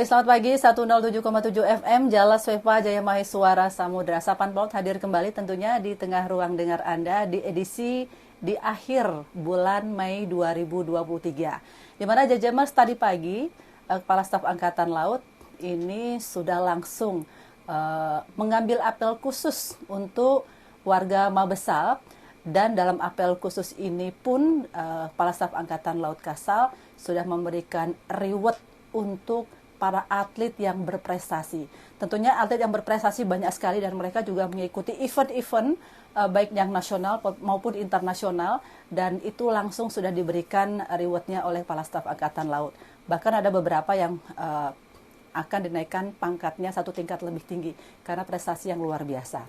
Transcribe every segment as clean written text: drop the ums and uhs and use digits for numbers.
Baik, selamat pagi, 107,7 FM, Jala Svepa Jaya Maheswara Samudra. Sapan Paut hadir kembali tentunya di tengah ruang dengar Anda di edisi di akhir bulan Mei 2023. Di mana Jajamers tadi pagi, Kepala Staf Angkatan Laut ini sudah langsung mengambil apel khusus untuk warga Mabesal. Dan dalam apel khusus ini pun Kepala Staf Angkatan Laut Kasal sudah memberikan reward untuk para atlet yang berprestasi. Tentunya atlet yang berprestasi banyak sekali dan mereka juga mengikuti event-event baik yang nasional maupun internasional, dan itu langsung sudah diberikan rewardnya oleh Kepala Staf Angkatan Laut. Bahkan ada beberapa yang akan dinaikkan pangkatnya satu tingkat lebih tinggi karena prestasi yang luar biasa.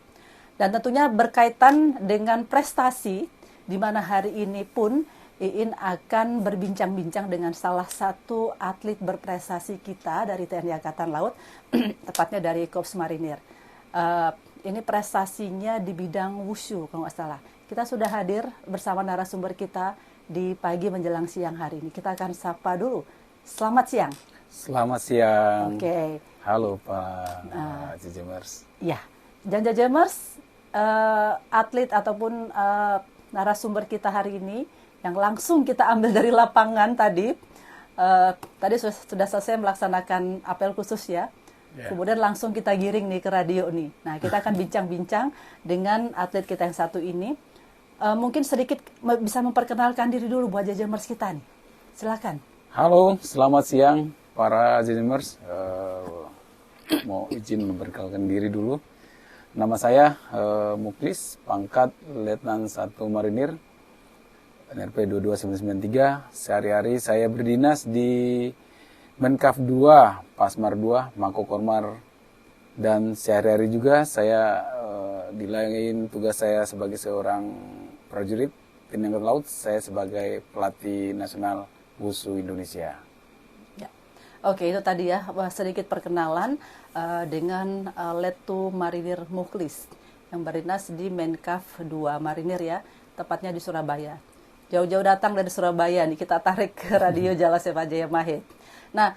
Dan tentunya berkaitan dengan prestasi, di mana hari ini pun Iin akan berbincang-bincang dengan salah satu atlet berprestasi kita dari TNI Angkatan Laut, tepatnya dari Korps Marinir. Ini prestasinya di bidang wushu kalau nggak salah. Kita sudah hadir bersama narasumber kita di pagi menjelang siang hari ini. Kita akan sapa dulu. Selamat siang. Selamat siang. Oke. Halo Pak Jajamers. Ya, dan Jajamers, atlet ataupun narasumber kita hari ini yang langsung kita ambil dari lapangan tadi. Tadi sudah selesai melaksanakan apel khusus ya. Kemudian langsung kita giring nih ke radio nih. Nah, kita akan bincang-bincang dengan atlet kita yang satu ini. Mungkin sedikit bisa memperkenalkan diri dulu buat Jajamers kita nih. Silakan. Halo, selamat siang para Jajamers. Mau izin memperkenalkan diri dulu. Nama saya Muklis, pangkat Letnan 1 Marinir, NRP 22993. Sehari-hari saya berdinas di Menkaf 2, Pasmar 2, Mako Kormar. Dan sehari-hari juga saya dilayangin tugas saya sebagai seorang prajurit TNI Angkatan Laut. Saya sebagai pelatih nasional Wushu Indonesia. Ya. Oke, itu tadi ya sedikit perkenalan dengan Letu Marinir Muklis yang berdinas di Menkaf 2 Marinir ya, tepatnya di Surabaya. Jauh-jauh datang dari Surabaya nih, kita tarik ke radio Jala Svepa Jaya Mahe. Nah,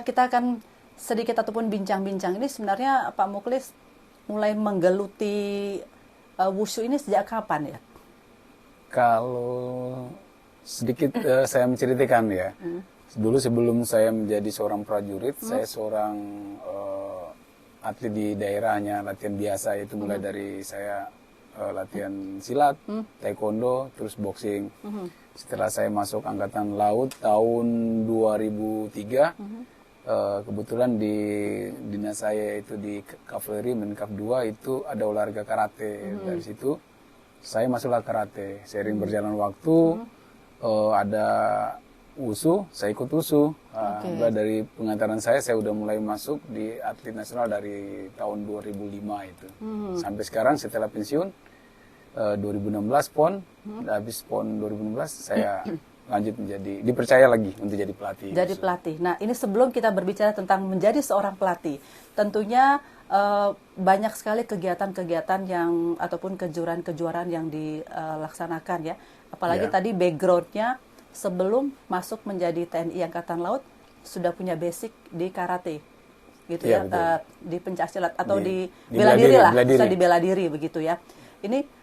kita akan sedikit ataupun bincang-bincang ini sebenarnya Pak Muklis mulai menggeluti wushu ini sejak kapan ya? Kalau sedikit saya menceritakan ya, dulu sebelum saya menjadi seorang prajurit, saya seorang atlet di daerahnya, latihan biasa, itu mulai dari saya latihan silat, taekwondo, terus boxing. Setelah saya masuk Angkatan Laut tahun 2003, kebetulan di dinas saya itu di Kavaleri Menkaf 2 itu ada olahraga karate. Dari situ saya masuklah karate. Seiring berjalan waktu, ada wushu, saya ikut wushu. Mulai dari pengantaran saya udah mulai masuk di atlet nasional dari tahun 2005 itu. Sampai sekarang setelah pensiun 2016 PON, habis PON 2016 saya lanjut menjadi, dipercaya lagi untuk jadi pelatih. Jadi pelatih. Nah, ini sebelum kita berbicara tentang menjadi seorang pelatih, tentunya banyak sekali kegiatan-kegiatan yang ataupun kejuaraan-kejuaraan yang dilaksanakan ya. Apalagi tadi backgroundnya sebelum masuk menjadi TNI Angkatan Laut sudah punya basic di karate, gitu ya, di pencaksilat atau di bela diri lah, sudah di bela diri begitu ya. Ini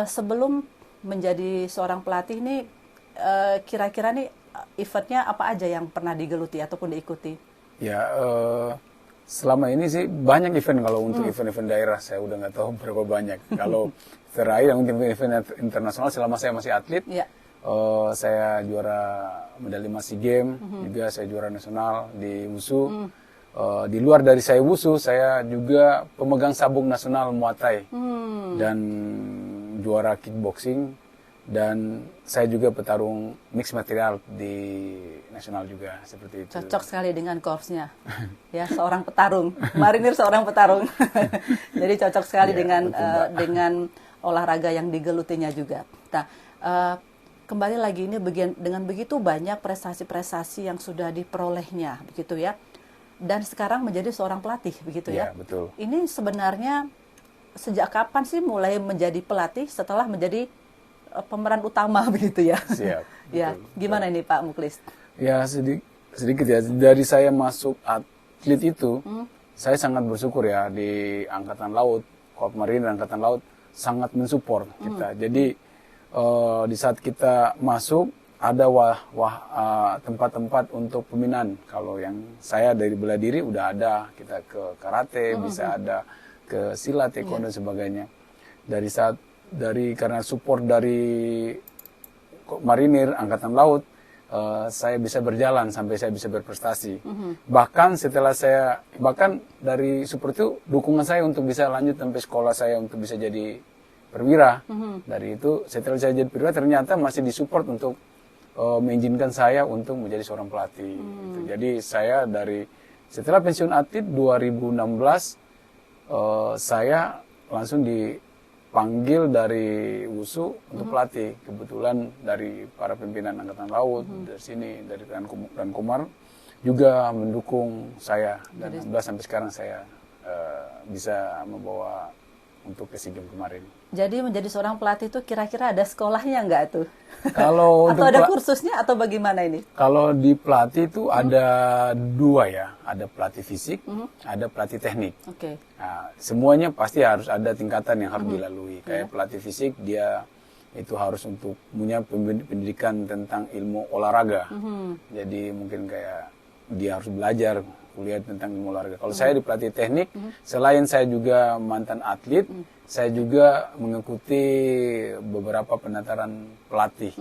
sebelum menjadi seorang pelatih nih, kira-kira nih eventnya apa aja yang pernah digeluti ataupun diikuti? Ya, selama ini sih banyak event. Kalau untuk event-event daerah saya udah nggak tahu berapa banyak. Kalau terakhir yang event internasional selama saya masih atlet, saya juara medali SEA Games, juga saya juara nasional di wushu. Di luar dari saya wushu, saya juga pemegang sabuk nasional Muay Thai dan juara kickboxing, dan saya juga petarung mixed material di nasional juga, seperti itu. Cocok sekali dengan korpsnya, ya, seorang petarung, marinir seorang petarung. Jadi cocok sekali dengan olahraga yang digelutinya juga. Nah, kembali lagi ini dengan begitu banyak prestasi-prestasi yang sudah diperolehnya, begitu ya. Dan sekarang menjadi seorang pelatih, begitu ya. Betul. Ini sebenarnya sejak kapan sih mulai menjadi pelatih setelah menjadi pemeran utama begitu ya? Siap. Ya, gimana ini Pak Muklis? Ya sedikit ya, dari saya masuk atlet itu, saya sangat bersyukur ya di Angkatan Laut, Korps Marinir Angkatan Laut sangat mensupport kita. Jadi di saat kita masuk ada tempat-tempat untuk pembinaan. Kalau yang saya dari bela diri udah ada, kita ke karate, bisa ada ke silat, taekwondo dan sebagainya. Karena support dari Marinir Angkatan Laut, saya bisa berjalan sampai saya bisa berprestasi. Bahkan dari support itu dukungan saya untuk bisa lanjut sampai sekolah saya untuk bisa jadi perwira. Dari itu setelah saya jadi perwira ternyata masih disupport untuk mengizinkan saya untuk menjadi seorang pelatih. Gitu. Jadi saya setelah pensiun atlet 2016 saya langsung dipanggil dari WUSU untuk pelatih. Kebetulan dari para pimpinan Angkatan Laut dari sini, dari Dan Komar juga mendukung saya, dan 16 sampai sekarang saya bisa membawa untuk ke SEA Games kemarin. Jadi menjadi seorang pelatih itu kira-kira ada sekolahnya nggak tuh? Kalau atau ada kursusnya atau bagaimana ini? Kalau di pelatih itu ada dua ya, ada pelatih fisik, ada pelatih teknik. Oke. Nah, semuanya pasti harus ada tingkatan yang harus dilalui. Kayak pelatih fisik dia itu harus untuk punya pendidikan tentang ilmu olahraga. Jadi mungkin kayak dia harus belajar kuliah tentang ilmu olahraga. Kalau saya di pelatih teknik, selain saya juga mantan atlet, saya juga mengikuti beberapa penataran pelatih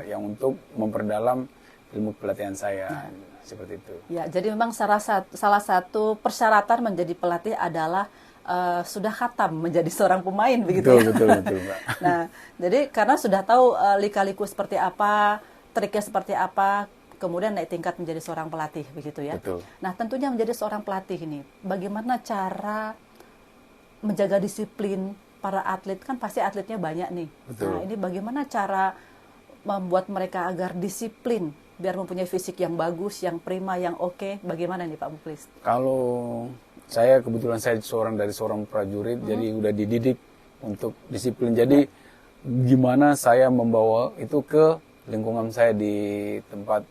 yang untuk memperdalam ilmu pelatihan saya, seperti itu. Ya, jadi memang salah satu persyaratan menjadi pelatih adalah sudah khatam menjadi seorang pemain, begitu ya? Betul, Mbak. Nah, jadi karena sudah tahu lika-liku seperti apa, triknya seperti apa, kemudian naik tingkat menjadi seorang pelatih, begitu ya. Betul. Nah, tentunya menjadi seorang pelatih ini, bagaimana cara menjaga disiplin para atlet? Kan pasti atletnya banyak nih. Betul. Nah, ini bagaimana cara membuat mereka agar disiplin, biar mempunyai fisik yang bagus, yang prima, yang oke? Bagaimana nih Pak Mukhlis? Kalau saya kebetulan saya seorang prajurit, jadi udah dididik untuk disiplin. Jadi gimana saya membawa itu ke lingkungan saya di tempat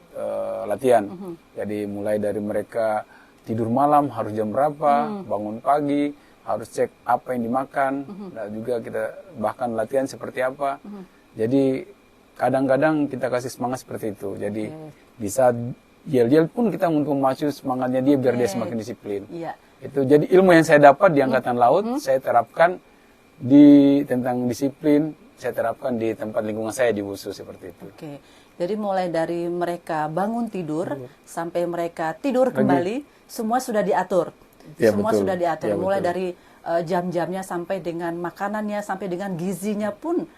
latihan. Jadi mulai dari mereka tidur malam harus jam berapa, bangun pagi, harus cek apa yang dimakan, dan juga kita bahkan latihan seperti apa. Jadi kadang-kadang kita kasih semangat seperti itu. Jadi bisa yel-yel pun kita untuk memacu semangatnya dia biar dia semakin disiplin. Iya. Itu jadi ilmu yang saya dapat di Angkatan Laut, saya terapkan tentang disiplin, saya terapkan di tempat lingkungan saya di WUSU seperti itu. Oke. Jadi mulai dari mereka bangun tidur sampai mereka tidur kembali, semua sudah diatur. Ya, Semua betul. sudah diatur. Ya, Mulai betul. dari jam-jamnya sampai dengan makanannya, sampai dengan gizinya pun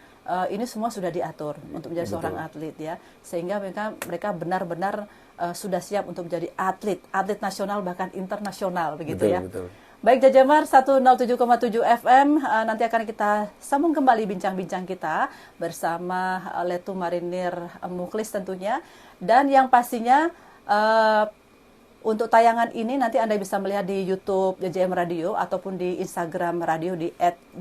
ini semua sudah diatur untuk menjadi seorang atlet ya. Sehingga mereka benar-benar sudah siap untuk menjadi atlet nasional bahkan internasional, begitu Betul, ya. betul. Baik Jajamar 107,7 FM, nanti akan kita sambung kembali bincang-bincang kita bersama Letu Marinir Mukhlis tentunya. Dan yang pastinya untuk tayangan ini nanti Anda bisa melihat di YouTube JJM Radio ataupun di Instagram radio di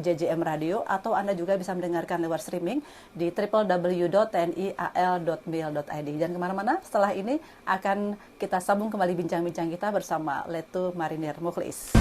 @jjmradio, atau Anda juga bisa mendengarkan lewat streaming di www.tnial.mil.id. Jangan kemana-mana, setelah ini akan kita sambung kembali bincang-bincang kita bersama Letu Marinir Mukhlis.